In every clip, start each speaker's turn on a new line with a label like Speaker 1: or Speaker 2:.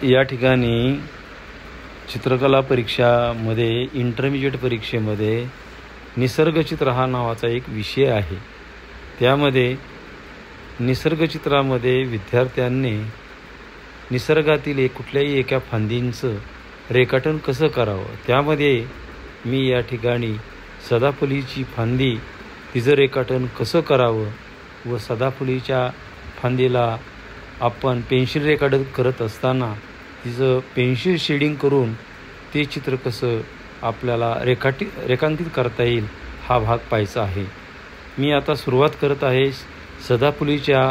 Speaker 1: या ठिकाणी चित्रकला परीक्षामध्ये इंटरमिजिएट परीक्षेमध्ये निसर्गचित्र हा नावाचा एक विषय आहे। त्यामध्ये निसर्गचित्रामध्ये विद्यार्थ्यांनी निसर्गातील कुठल्याही एका फांदींचं रेखाटन कसं करावं, त्यामध्ये मी या ठिकाणी सदाफुलीची फांदी तिचं रेखाटन कसं करावं व सदाफुलीच्या फांदीला आपण पेन्सिल रेखाटन करत असताना तिचं पेन्सिल शेडिंग करून ते चित्र कसं आपल्याला रेखांकित करता येईल हा भाग पाहायचा आहे। मी आता सुरुवात करत आहे। सदाफुलीच्या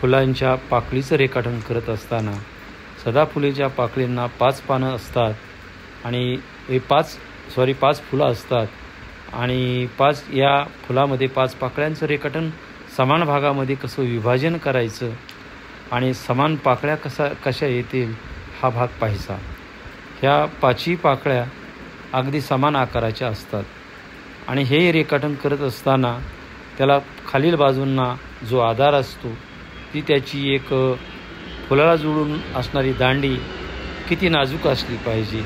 Speaker 1: फुलांच्या पाकळीचं रेखाटन करत असताना सदाफुलीच्या पाकळींना 5 पानं असतात आणि 5 फुलं असतात आणि या फुलामध्ये 5 पाकळ्यांचं रेखाटन समान भागामध्ये कसं विभाजन करायचं आणि समान पाकळ्या कशा येतील हा भाग पाहायचा। ह्या 5ही पाकळ्या अगदी समान आकाराच्या असतात आणि हे रेखाटन करत असताना त्याला खालील बाजूंना जो आधार असतो ती त्याची एक फुलाला जोडून असणारी दांडी किती नाजूक असली पाहिजे।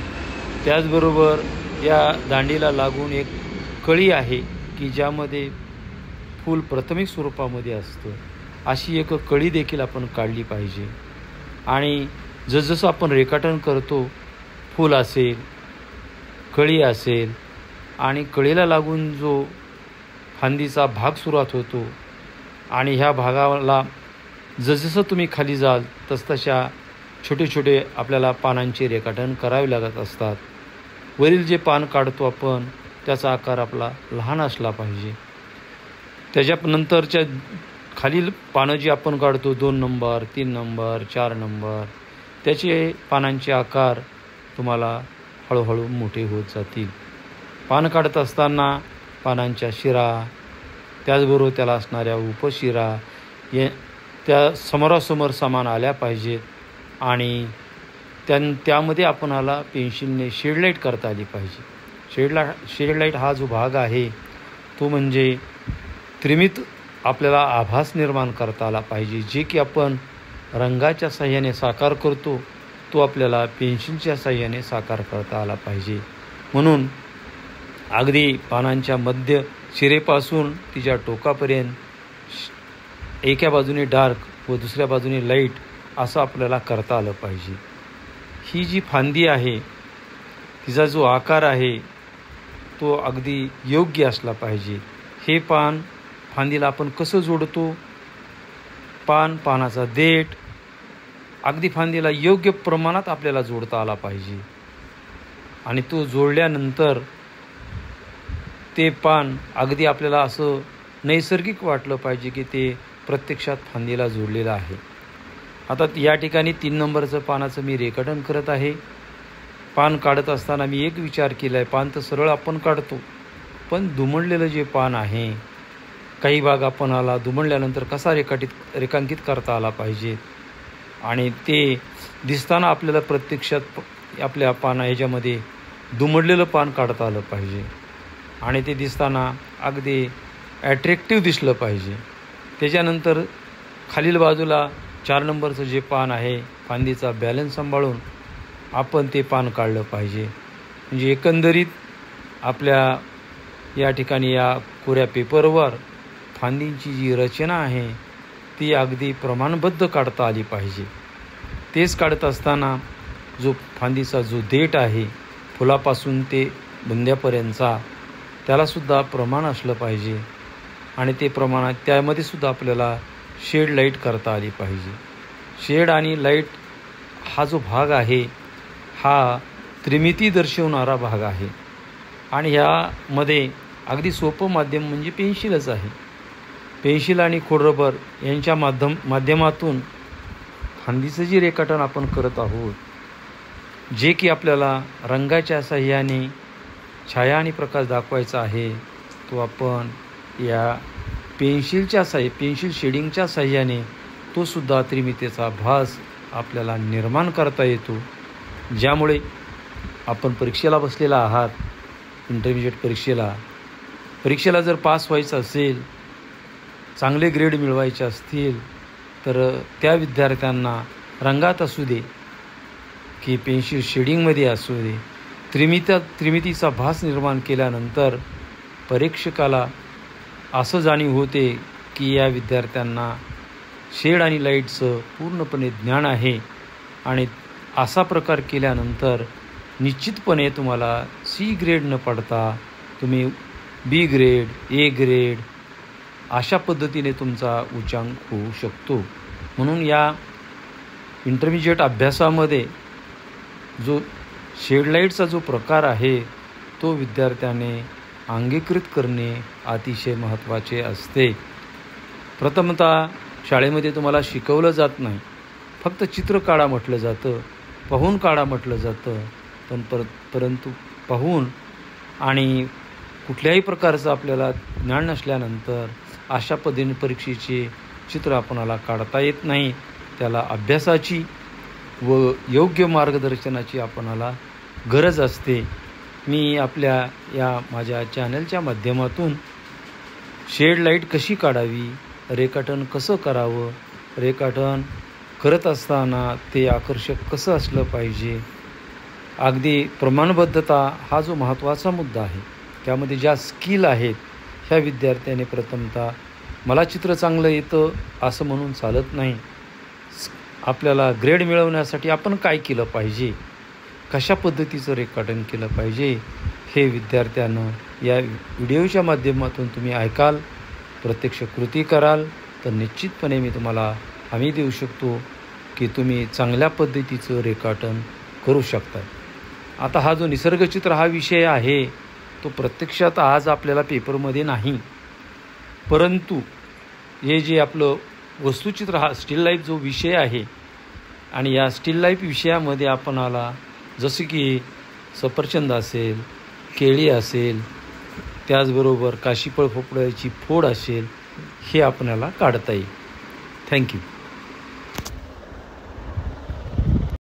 Speaker 1: त्याचबरोबर या दांडीला लागून एक कळी आहे की ज्यामध्ये फूल प्राथमिक स्वरूपामध्ये असतं, अशी एक कळी देखील आपण काढली पाहिजे। आणि जसजसं आपण रेखाटन करतो, फूल असेल, कळी असेल आणि कळीला लागून जो फांदीचा भाग सुरुवात होतो आणि ह्या भागाला जसजसं तुम्ही खाली जाल तसतशा छोटे छोटे आपल्याला पानांचे रेखाटन करावे लागत असतात। वरील जे पान काढतो आपण त्याचा आकार आपला लहान असला पाहिजे। त्याच्यानंतरच्या खालील पानं जी आपण काढतो 2 नंबर, 3 नंबर, 4 नंबर, त्याचे पानांचे आकार तुम्हाला हळूहळू मोठे होत जातील। पान काढत असताना पानांच्या शिरा, त्याचबरोबर त्याला असणाऱ्या उपशिरा त्या समोरासमोर समान आल्या पाहिजेत आणि त्यामध्ये आपणाला पेन्सिलने शेडलाईट करता आली पाहिजे। शेडलाईट हा जो भाग आहे तो म्हणजे त्रिमित आपल्याला आभास निर्माण करता आला पाहिजे। जे की आपण रंगाच्या साह्याने साकार करतो तो आपल्याला पेन्सिलच्या साह्याने साकार करता आला पाहिजे। म्हणून अगदी पानांच्या मध्य शिरेपासून तिच्या टोकापर्यंत एका बाजूने डार्क व दुसऱ्या बाजूने लाईट असं आपल्याला करता आलं पाहिजे। ही जी फांदी आहे तिचा जो आकार आहे तो अगदी योग्य असला पाहिजे। हे पान फांदीला आपण कसं जोडतो, पानाचा देठ अगदी फांदीला योग्य प्रमाणात आपल्याला जोडता आला पाहिजे आणि तो जोडल्यानंतर ते पान अगदी आपल्याला असं नैसर्गिक वाटलं पाहिजे की ते प्रत्यक्षात फांदीला जोडलेलं आहे। आता या ठिकाणी 3 नंबरचं पानाचं मी रेखाटन करत आहे। पान काढत असताना मी एक विचार केला आहे, पान तर सरळ आपण काढतो पण दुमडलेलं जे पान आहे, काही भाग आपणाला दुमडल्यानंतर कसा रेखांकित करता आला पाहिजे आणि ते दिसताना आपल्याला प्रत्यक्षात आपल्या ह्याच्यामध्ये दुमडलेलं पान काढता आलं पाहिजे आणि ते दिसताना अगदी ॲट्रॅक्टिव्ह दिसलं पाहिजे। त्याच्यानंतर खालील बाजूला 4 नंबरचं जे पान आहे फांदीचा बॅलन्स सांभाळून आपण ते पान काढलं पाहिजे। म्हणजे एकंदरीत आपल्या या ठिकाणी या कोऱ्या पेपरवर फांदींची जी रचना आहे ती अगदी प्रमाणबद्ध काढता आली पाहिजे। तेच काढत असताना जो फांदीचा जो देठ आहे फुलापासून ते बुंद्यापर्यंतचा त्यालासुद्धा प्रमाण असलं पाहिजे आणि ते प्रमाणात त्यामध्ये सुद्धा आपल्याला शेड लाईट करता आली पाहिजे। शेड आणि लाईट हा जो भाग आहे हा त्रिमिती दर्शवणारा भाग आहे आणि ह्यामध्ये अगदी सोपं माध्यम म्हणजे पेन्सिलच आहे। पेन्सिल आणि खोडरबर यांच्या माध्यमातून फांदीचं जे रेखाटन आपण करत आहोत, जे की आपल्याला रंगाच्या साह्याने छाया आणि प्रकाश दाखवायचा आहे, तो आपण या पेन्सिल शेडिंगच्या साह्याने तो सुद्धा त्रिमितीचा भास आपल्याला निर्माण करता येतो। ज्यामुळे आपण परीक्षेला बसलेला आहात, इंटरमिजिएट परीक्षेला जर पास व्हायचं असेल, चांगले ग्रेड मिळवायचे असतील तर त्या विद्यार्थ्यांना रंगात असू दे की पेन्सिल शेडिंगमध्ये असू दे, त्रिमितीचा भास निर्माण केल्यानंतर परीक्षकाला असं जाणीव होते की या विद्यार्थ्यांना शेड आणि लाईटचं पूर्णपणे ज्ञान आहे आणि असा प्रकार केल्यानंतर निश्चितपणे तुम्हाला C ग्रेड न पडता तुम्ही B ग्रेड, A ग्रेड अशा पद्धतीने तुमचा उच्चांक होऊ शकतो. म्हणून या इंटरमिजिएट अभ्यासामध्ये जो शेड लाईटचा जो प्रकार आहे तो विद्यार्थ्याने अंगीकृत करणे अतिशय महत्त्वाचे असते. प्रथमतः शाळेमध्ये तुम्हाला शिकवलं जात नाही, फक्त चित्र काढा म्हटलं जातं, पाहून काढा म्हटलं जातं. परंतु पाहून आणि कुठल्याही प्रकारचं आपल्याला ज्ञान नसल्यानंतर अशा पद्धतीने परीक्षेचे चित्र आपणाला काढता येत नाही. त्याला अभ्यासाची व योग्य मार्गदर्शनाची आपणाला गरज असते. मी आपल्या या माझ्या चॅनलच्या माध्यमातून शेड लाईट कशी काढावी, रेखाटन कसं करावं, रेखाटन करत असताना ते आकर्षक कसं असलं पाहिजे, अगदी प्रमाणबद्धता हा जो महत्त्वाचा मुद्दा आहे त्यामध्ये ज्या स्किल आहेत ह्या विद्यार्थ्याने प्रथमतः मला चित्र चांगलं येतं असं म्हणून चालत नाही. आपल्याला ग्रेड मिळवण्यासाठी आपण काय केलं पाहिजे, कशा पद्धतीचं रेखाटन केलं पाहिजे हे विद्यार्थ्यांना या व्हिडिओच्या माध्यमातून तुम्ही ऐकाल, प्रत्यक्ष कृती कराल तर निश्चितपणे मी तुम्हाला हमी देऊ शकतो की तुम्ही चांगल्या पद्धतीचं रेखाटन करू शकता. आता हा जो निसर्गचित्र हा विषय आहे तो प्रत्यक्षात आज आपल्याला पेपरमध्ये नाही, परंतु हे जे आपलं वस्तुचित्र हा स्टील लाईफ जो विषय आहे आणि या स्टील लाईफ विषयामध्ये आपणाला जसे की सफरचंद असेल, केळी असेल, त्याचबरोबर काशीफळ पोपळ्याची फोड असेल हे आपल्याला काढता येईल. थँक्यू.